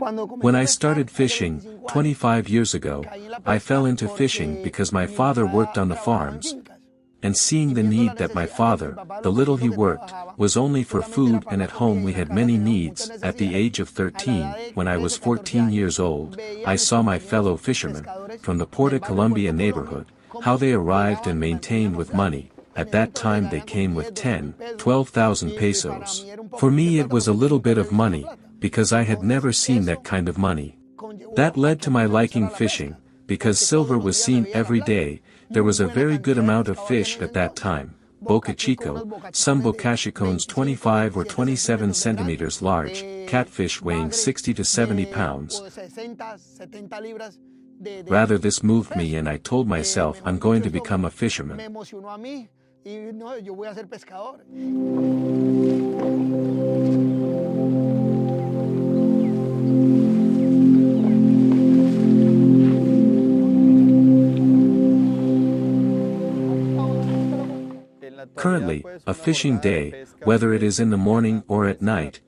When I started fishing, 25 years ago, I fell into fishing because my father worked on the farms, and seeing the need that my father, the little he worked, was only for food, and at home we had many needs. At the age of 13, when I was 14 years old, I saw my fellow fishermen, from the Puerto Colombia neighborhood, how they arrived and maintained with money. At that time they came with 10, 12,000 pesos. For me it was a little bit of money, because I had never seen that kind of money. That led to my liking fishing, because silver was seen every day. There was a very good amount of fish at that time. Boca Chico, some bocachicones 25 or 27 centimeters large, catfish weighing 60 to 70 pounds. Rather, this moved me and I told myself I'm going to become a fisherman. Currently, a fishing day, whether it is in the morning or at night,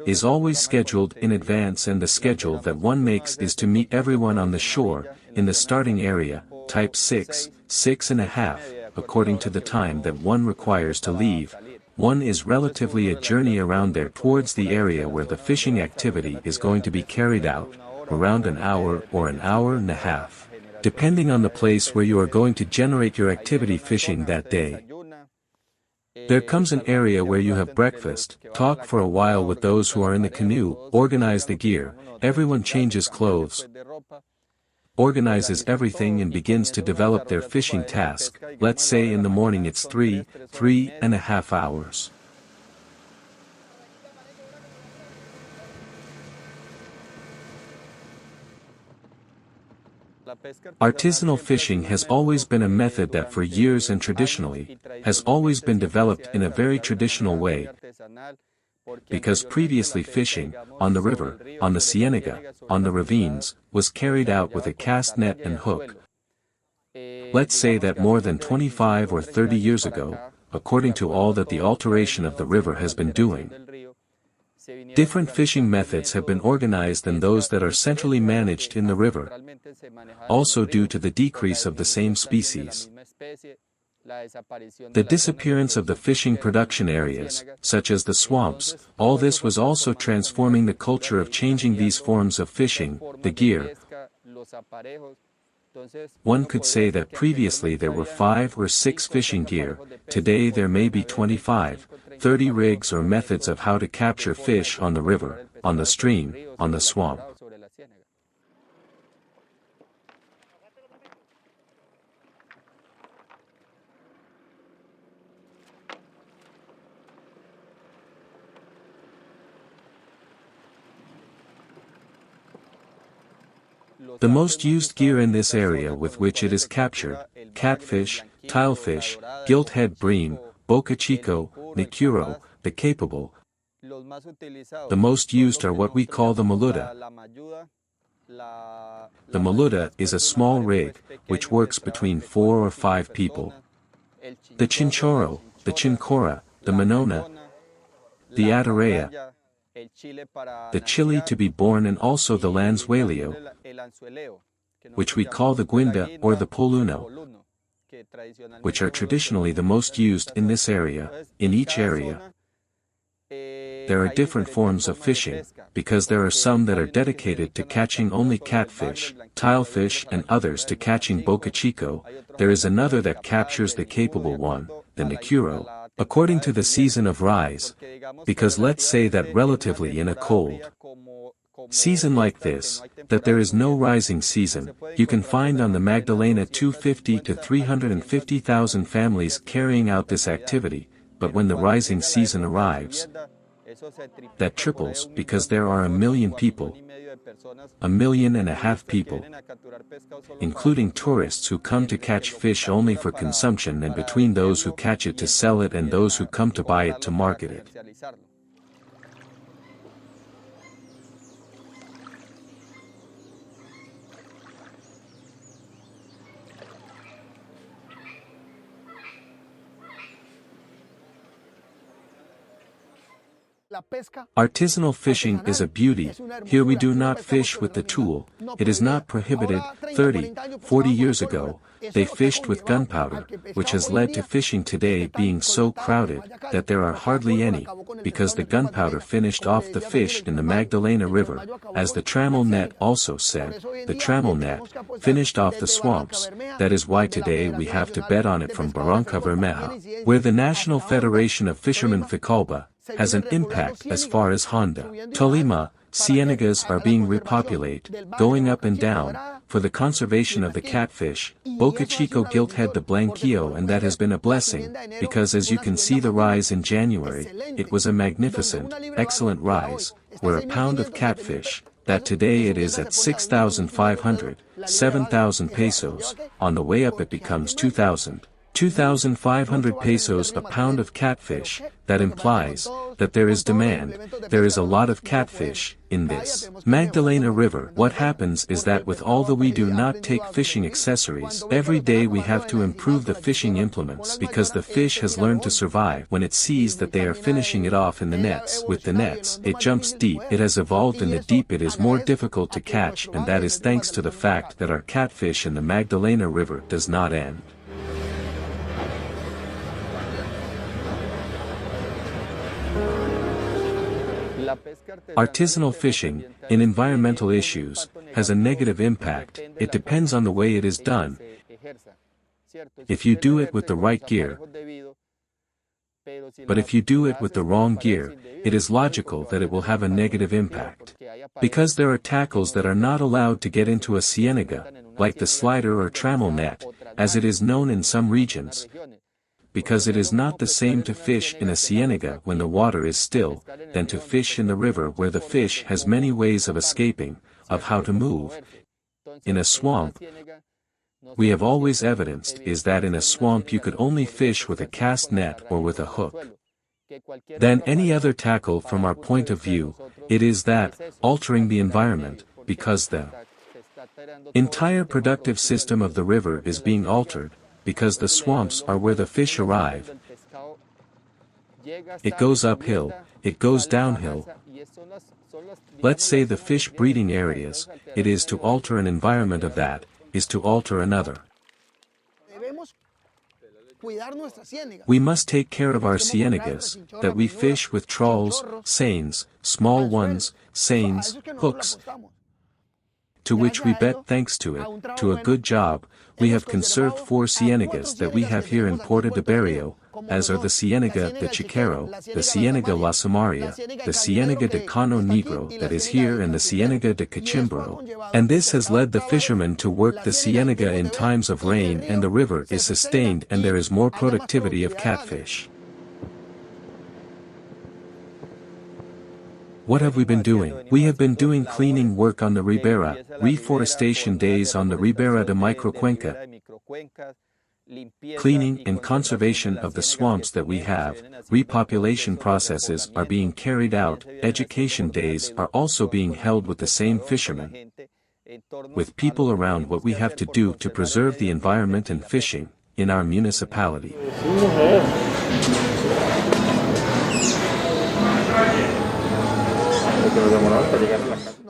is always scheduled in advance, and the schedule that one makes is to meet everyone on the shore, in the starting area, type 6, 6.5, according to the time that one requires to leave. One is relatively a journey around there towards the area where the fishing activity is going to be carried out, around an hour or an hour and a half, depending on the place where you are going to generate your activity fishing that day. There comes an area where you have breakfast, talk for a while with those who are in the canoe, organize the gear, everyone changes clothes, organizes everything and begins to develop their fishing task. Let's say in the morning it's 3.5 hours. Artisanal fishing has always been a method that for years and traditionally, has always been developed in a very traditional way, because previously fishing, on the river, on the cienega, on the ravines, was carried out with a cast net and hook. Let's say that more than 25 or 30 years ago, according to all that the alteration of the river has been doing, different fishing methods have been organized than those that are centrally managed in the river, also due to the decrease of the same species. The disappearance of the fishing production areas, such as the swamps, all this was also transforming the culture of changing these forms of fishing, the gear. One could say that previously there were 5 or 6 fishing gear, today there may be 25, 30 rigs or methods of how to capture fish on the river, on the stream, on the swamp. The most used gear in this area with which it is captured, catfish, tilefish, gilt-head bream, boca chico, nicuro, the capable. The most used are what we call the malluda. The malluda is a small rig, which works between 4 or 5 people. The chinchorro, the chinchorra, the manona, the ataraya, the chili to be born, and also the lanzuelo, which we call the guinda or the poluno, which are traditionally the most used in this area. In each area, there are different forms of fishing, because there are some that are dedicated to catching only catfish, tilefish, and others to catching boca chico. There is another that captures the capable one, the nicuro, according to the season of rise, because let's say that relatively in a cold season like this, that there is no rising season, you can find on the Magdalena 250 to 350,000 families carrying out this activity, but when the rising season arrives, that triples, because there are 1 million people, 1.5 million people, including tourists who come to catch fish only for consumption, and between those who catch it to sell it and those who come to buy it to market it. Artisanal fishing is a beauty. Here we do not fish with the tool. It is not prohibited. 30, 40 years ago, they fished with gunpowder, which has led to fishing today being so crowded that there are hardly any, because the gunpowder finished off the fish in the Magdalena River, as the trammel net also said, the trammel net finished off the swamps. That is why today we have to bet on it from Barranca Bermeja, where the National Federation of Fishermen Ficalba has an impact as far as Honda, Tolima, cienagas are being repopulated, going up and down, for the conservation of the catfish, Boca Chico gilthead the blanquillo, and that has been a blessing, because as you can see the rise in January, it was a magnificent, excellent rise, where a pound of catfish, that today it is at 6,500, 7,000 pesos, on the way up it becomes 2,500 pesos a pound of catfish. That implies that there is demand, there is a lot of catfish in this Magdalena River. What happens is that with all the we do not take fishing accessories, every day we have to improve the fishing implements because the fish has learned to survive. When it sees that they are finishing it off in the nets, with the nets, it jumps deep. It has evolved in the deep, it is more difficult to catch, and that is thanks to the fact that our catfish in the Magdalena River does not end. Artisanal fishing, in environmental issues, has a negative impact. It depends on the way it is done. If you do it with the right gear, but if you do it with the wrong gear, it is logical that it will have a negative impact. Because there are tackles that are not allowed to get into a ciénaga, like the slider or trammel net, as it is known in some regions. Because it is not the same to fish in a ciénaga when the water is still, than to fish in the river where the fish has many ways of escaping, of how to move. In a swamp, we have always evidenced is that in a swamp you could only fish with a cast net or with a hook. Than any other tackle from our point of view, it is that, altering the environment, because the entire productive system of the river is being altered, because the swamps are where the fish arrive. It goes uphill, it goes downhill. Let's say the fish breeding areas, it is to alter an environment of that, is to alter another. We must take care of our ciénagas, that we fish with trawls, seines, small ones, seines, hooks, to which we bet thanks to it, to a good job, we have conserved 4 ciénagas that we have here in Puerto de Berrio, as are the Ciénaga de Chiquero, the Ciénaga La Samaria, the Ciénaga de Cano Negro that is here and the Ciénaga de Cachimbro, and this has led the fishermen to work the ciénaga in times of rain and the river is sustained and there is more productivity of catfish. What have we been doing? We have been doing cleaning work on the Ribera, reforestation days on the Ribera de Microcuenca, cleaning and conservation of the swamps that we have, repopulation processes are being carried out, education days are also being held with the same fishermen, with people around what we have to do to preserve the environment and fishing, in our municipality.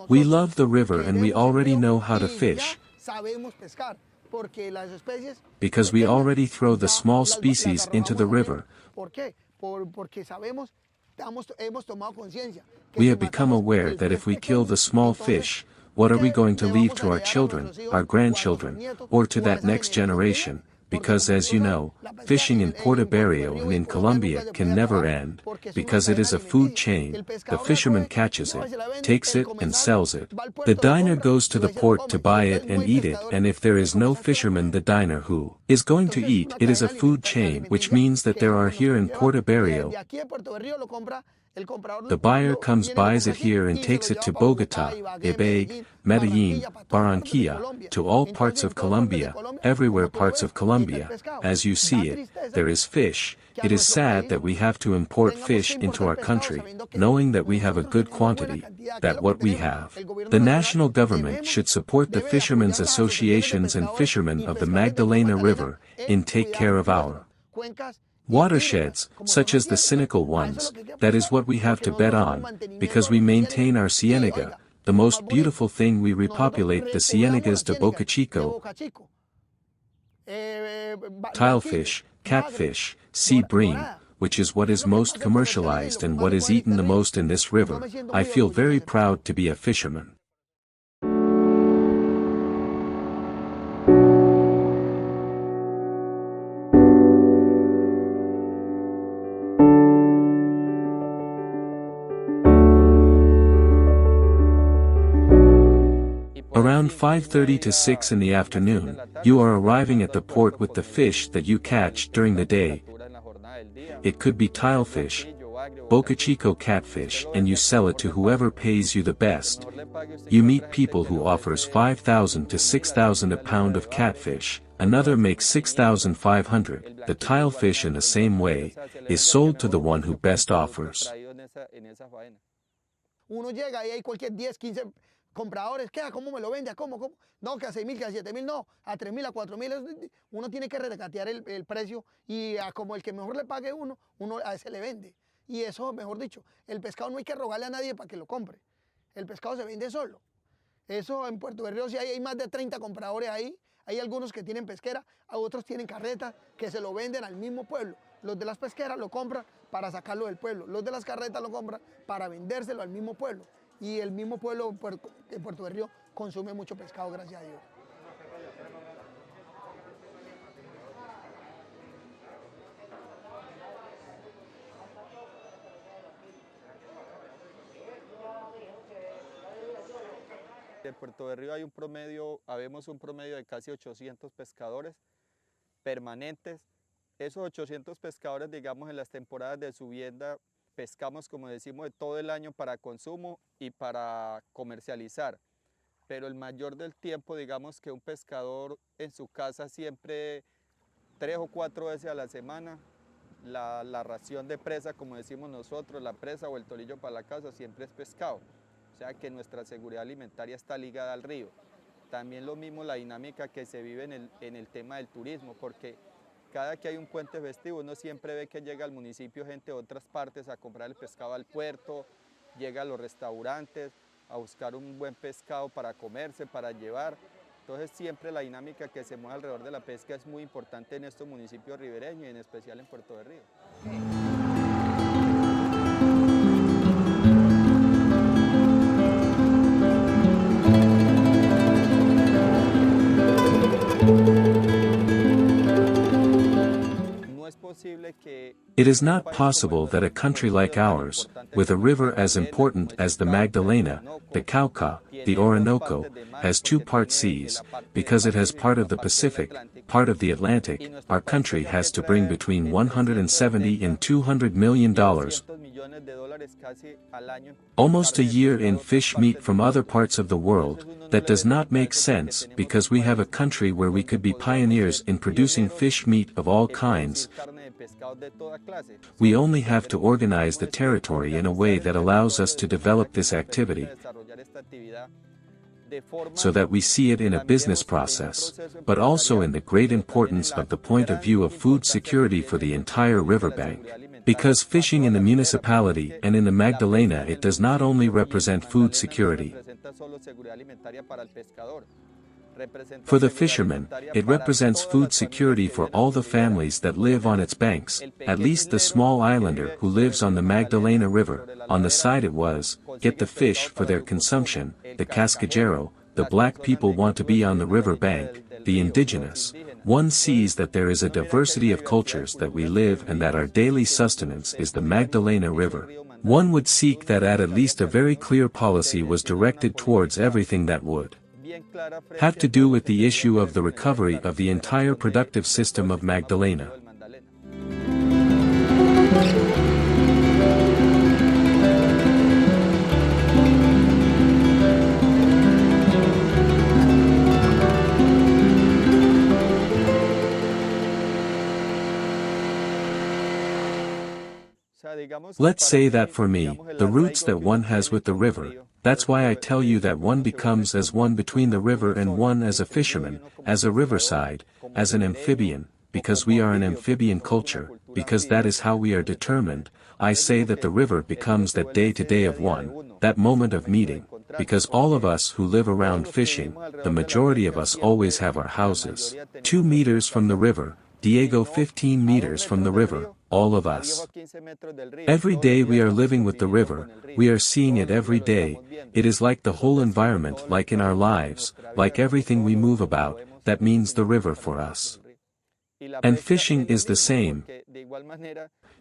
We love the river and we already know how to fish, because we already throw the small species into the river. We have become aware that if we kill the small fish, what are we going to leave to our children, our grandchildren, or to that next generation? Because as you know, fishing in Puerto Berrio and in Colombia can never end, because it is a food chain. The fisherman catches it, takes it and sells it. The diner goes to the port to buy it and eat it, and if there is no fisherman the diner who is going to eat it is a food chain, which means that there are here in Puerto Berrio. The buyer comes buys it here and takes it to Bogota, Ibagué, Medellin, Barranquilla, to all parts of Colombia, everywhere parts of Colombia. As you see it, there is fish. It is sad that we have to import fish into our country, knowing that we have a good quantity, that what we have. The national government should support the fishermen's associations and fishermen of the Magdalena River, in take care of our Watersheds, such as the cynical ones, that is what we have to bet on, because we maintain our ciénaga, the most beautiful thing. We repopulate the ciénagas de Boca Chico, tilefish, catfish, sea bream, which is what is most commercialized and what is eaten the most in this river. I feel very proud to be a fisherman. Around 5:30 to 6 in the afternoon, you are arriving at the port with the fish that you catch during the day. It could be tilefish, Boca Chico catfish, and you sell it to whoever pays you the best. You meet people who offers 5,000 to 6,000 a pound of catfish, another makes 6,500. The tilefish in the same way, is sold to the one who best offers. Compradores, ¿qué? ¿Cómo me lo vende? ¿Cómo? No, que a 6.000, que a 7.000, no, a 3.000, a 4.000. Uno tiene que regatear el precio y a como el que mejor le pague uno a ese le vende. Y eso, mejor dicho, el pescado no hay que rogarle a nadie para que lo compre. El pescado se vende solo. Eso en Puerto de Río sí hay más de 30 compradores ahí. Hay algunos que tienen pesquera, otros tienen carretas que se lo venden al mismo pueblo. Los de las pesqueras lo compran para sacarlo del pueblo. Los de las carretas lo compran para vendérselo al mismo pueblo. Y el mismo pueblo de Puerto de Río consume mucho pescado, gracias a Dios. En Puerto de Río habemos un promedio de casi 800 pescadores permanentes. Esos 800 pescadores, digamos, en las temporadas de subienda, pescamos, como decimos, de todo el año para consumo y para comercializar. Pero el mayor del tiempo, digamos que un pescador en su casa siempre 3 o 4 veces a la semana, la ración de presa, como decimos nosotros, la presa o el tolillo para la casa siempre es pescado. O sea que nuestra seguridad alimentaria está ligada al río. También lo mismo la dinámica que se vive en el tema del turismo, porque cada que hay un puente festivo, uno siempre ve que llega al municipio gente de otras partes a comprar el pescado al puerto, llega a los restaurantes a buscar un buen pescado para comerse, para llevar. Entonces siempre la dinámica que se mueve alrededor de la pesca es muy importante en estos municipios ribereños y en especial en Puerto de Río. It is not possible that a country like ours, with a river as important as the Magdalena, the Cauca, the Orinoco, has 2 seas, because it has part of the Pacific, part of the Atlantic. Our country has to bring between $170 and $200 million, almost a year in fish meat from other parts of the world. That does not make sense, because we have a country where we could be pioneers in producing fish meat of all kinds. We only have to organize the territory in a way that allows us to develop this activity, so that we see it in a business process, but also in the great importance of the point of view of food security for the entire riverbank. Because fishing in the municipality and in the Magdalena, it does not only represent food security. For the fishermen, it represents food security for all the families that live on its banks, at least the small islander who lives on the Magdalena River. On the side it was, get the fish for their consumption, the cascajero, the black people want to be on the river bank, the indigenous. One sees that there is a diversity of cultures that we live and that our daily sustenance is the Magdalena River. One would seek that at least a very clear policy was directed towards everything that would have to do with the issue of the recovery of the entire productive system of Magdalena. Let's say that for me, the roots that one has with the river, that's why I tell you that one becomes as one between the river and one as a fisherman, as a riverside, as an amphibian, because we are an amphibian culture, because that is how we are determined. I say that the river becomes that day-to-day of one, that moment of meeting, because all of us who live around fishing, the majority of us always have our houses 2 meters from the river, Diego 15 meters from the river, all of us. Every day we are living with the river, we are seeing it every day, it is like the whole environment, like in our lives, like everything we move about, that means the river for us. And fishing is the same,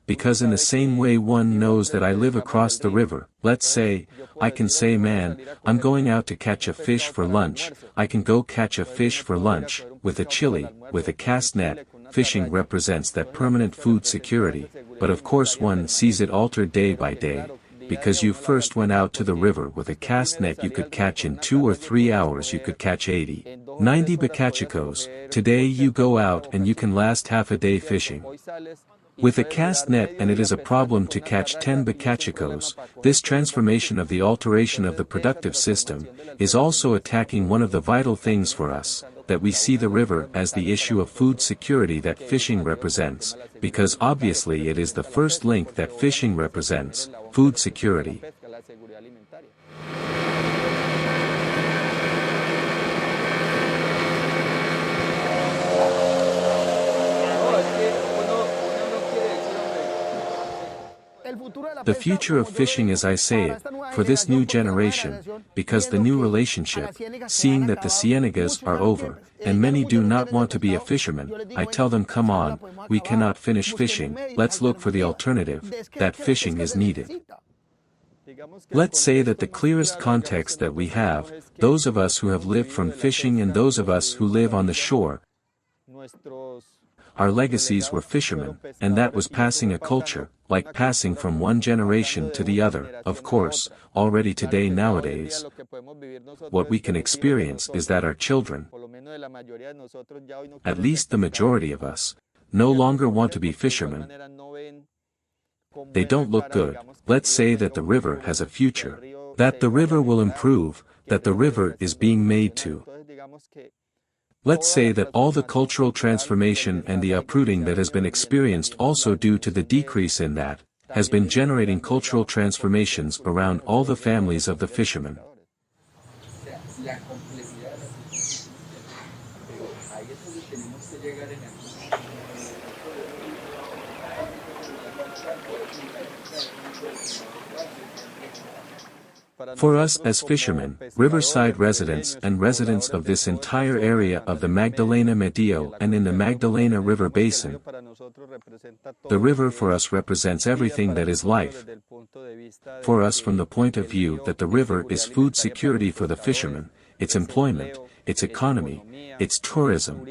because in the same way one knows that I live across the river. Let's say, I can say, man, I'm going out to catch a fish for lunch, I can go catch a fish for lunch, with a chili, with a cast net. Fishing represents that permanent food security, but of course one sees it altered day by day, because you first went out to the river with a cast net you could catch in 2 or 3 hours you could catch 80, 90 bacachicos, today you go out and you can last half a day fishing with a cast net, and it is a problem to catch 10 bacachicos. This transformation of the alteration of the productive system, is also attacking one of the vital things for us, that we see the river as the issue of food security that fishing represents, because obviously it is the first link that fishing represents, food security. The future of fishing, as I say it, for this new generation, because the new relationship, seeing that the cienagas are over, and many do not want to be a fisherman, I tell them, come on, we cannot finish fishing, let's look for the alternative, that fishing is needed. Let's say that the clearest context that we have, those of us who have lived from fishing and those of us who live on the shore, our legacies were fishermen, and that was passing a culture, like passing from one generation to the other. Of course, already today nowadays, what we can experience is that our children, at least the majority of us, no longer want to be fishermen. They don't look good. Let's say that the river has a future, that the river will improve, that the river is being made to. Let's say that all the cultural transformation and the uprooting that has been experienced also due to the decrease in that, has been generating cultural transformations around all the families of the fishermen. For us as fishermen, riverside residents and residents of this entire area of the Magdalena Medio and in the Magdalena River basin, the river for us represents everything that is life. For us, from the point of view that the river is food security for the fishermen, its employment, its economy, its tourism.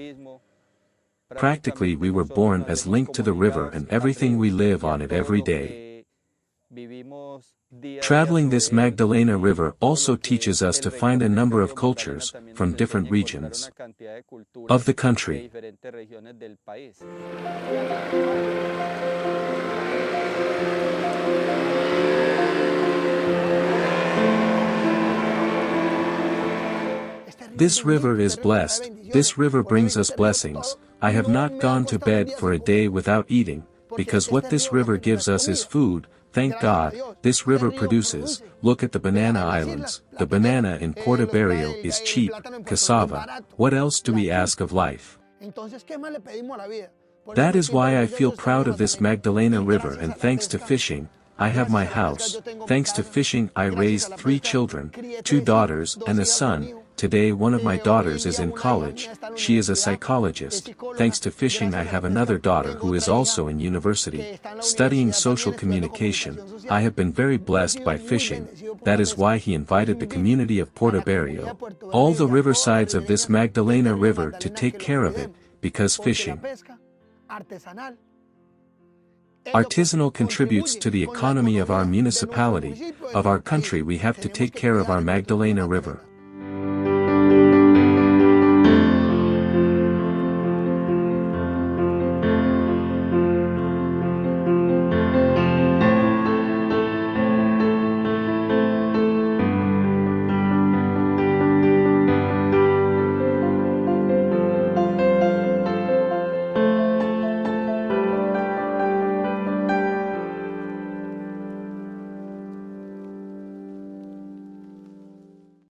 Practically we were born as linked to the river and everything we live on it every day. Traveling this Magdalena River also teaches us to find a number of cultures, from different regions of the country. This river is blessed, this river brings us blessings. I have not gone to bed for a day without eating, because what this river gives us is food. Thank God, this river produces. Look at the banana islands. The banana in Portobello is cheap, cassava. What else do we ask of life? That is why I feel proud of this Magdalena River, and thanks to fishing, I have my house. Thanks to fishing I raised 3 children, 2 daughters and a son. Today one of my daughters is in college, she is a psychologist. Thanks to fishing I have another daughter who is also in university, studying social communication. I have been very blessed by fishing, that is why he invited the community of Portobello, all the riversides of this Magdalena River to take care of it, because fishing, Artisanal contributes to the economy of our municipality, of our country. We have to take care of our Magdalena River.